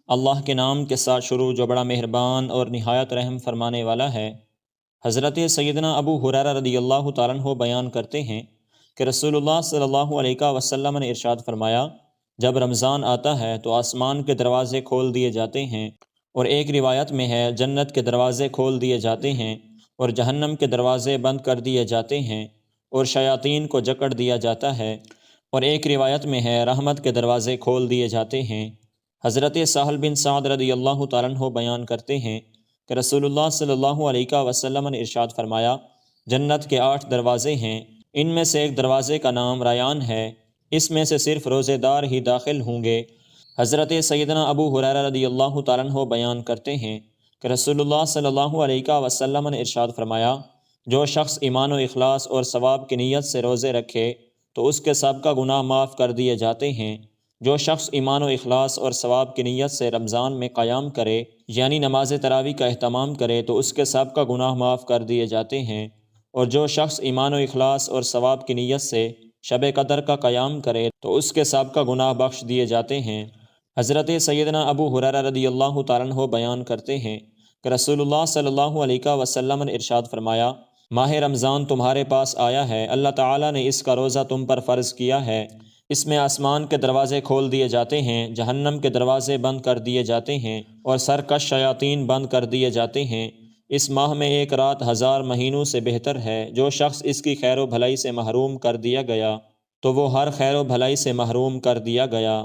اللہ کے نام کے ساتھ شروع جو بڑا مہربان اور نہایت رحم فرمانے والا ہے۔ حضرت سیدنا ابو ہریرہ رضی اللہ تعالیٰ عنہ بیان کرتے ہیں کہ رسول اللہ صلی اللہ علیہ وسلم نے ارشاد فرمایا، جب رمضان آتا ہے تو آسمان کے دروازے کھول دیے جاتے ہیں، اور ایک روایت میں ہے جنت کے دروازے کھول دیے جاتے ہیں اور جہنم کے دروازے بند کر دیے جاتے ہیں اور شیاطین کو جکڑ دیا جاتا ہے، اور ایک روایت میں ہے رحمت کے دروازے کھول دیے جاتے ہیں۔ حضرت سہل بن سعد رضی اللہ تعالیٰ عنہ بیان کرتے ہیں کہ رسول اللہ صلی اللہ علیہ وسلم نے ارشاد فرمایا، جنت کے 8 دروازے ہیں، ان میں سے ایک دروازے کا نام ریان ہے، اس میں سے صرف روزے دار ہی داخل ہوں گے۔ حضرت سیدنا ابو ہریرہ رضی اللہ تعالیٰ عنہ بیان کرتے ہیں کہ رسول اللہ صلی اللہ علیہ وسلم نے ارشاد فرمایا، جو شخص ایمان و اخلاص اور ثواب کی نیت سے روزے رکھے تو اس کے سب کا گناہ معاف کر دیے جاتے ہیں۔ جو شخص ایمان و اخلاص اور ثواب کی نیت سے رمضان میں قیام کرے یعنی نماز تراویح کا اہتمام کرے تو اس کے سب کا گناہ معاف کر دیے جاتے ہیں، اور جو شخص ایمان و اخلاص اور ثواب کی نیت سے شب قدر کا قیام کرے تو اس کے سب کا گناہ بخش دیے جاتے ہیں۔ حضرت سیدنا ابو ہریرہ رضی اللہ تعالیٰ عنہ بیان کرتے ہیں کہ رسول اللہ صلی اللہ علیہ وسلم نے ارشاد فرمایا، ماہ رمضان تمہارے پاس آیا ہے، اللہ تعالیٰ نے اس کا روزہ تم پر فرض کیا ہے، اس میں آسمان کے دروازے کھول دیے جاتے ہیں، جہنم کے دروازے بند کر دیے جاتے ہیں اور سرکش شیاطین بند کر دیے جاتے ہیں۔ اس ماہ میں ایک رات 1000 مہینوں سے بہتر ہے۔ جو شخص اس کی خیر و بھلائی سے محروم کر دیا گیا تو وہ ہر خیر و بھلائی سے محروم کر دیا گیا۔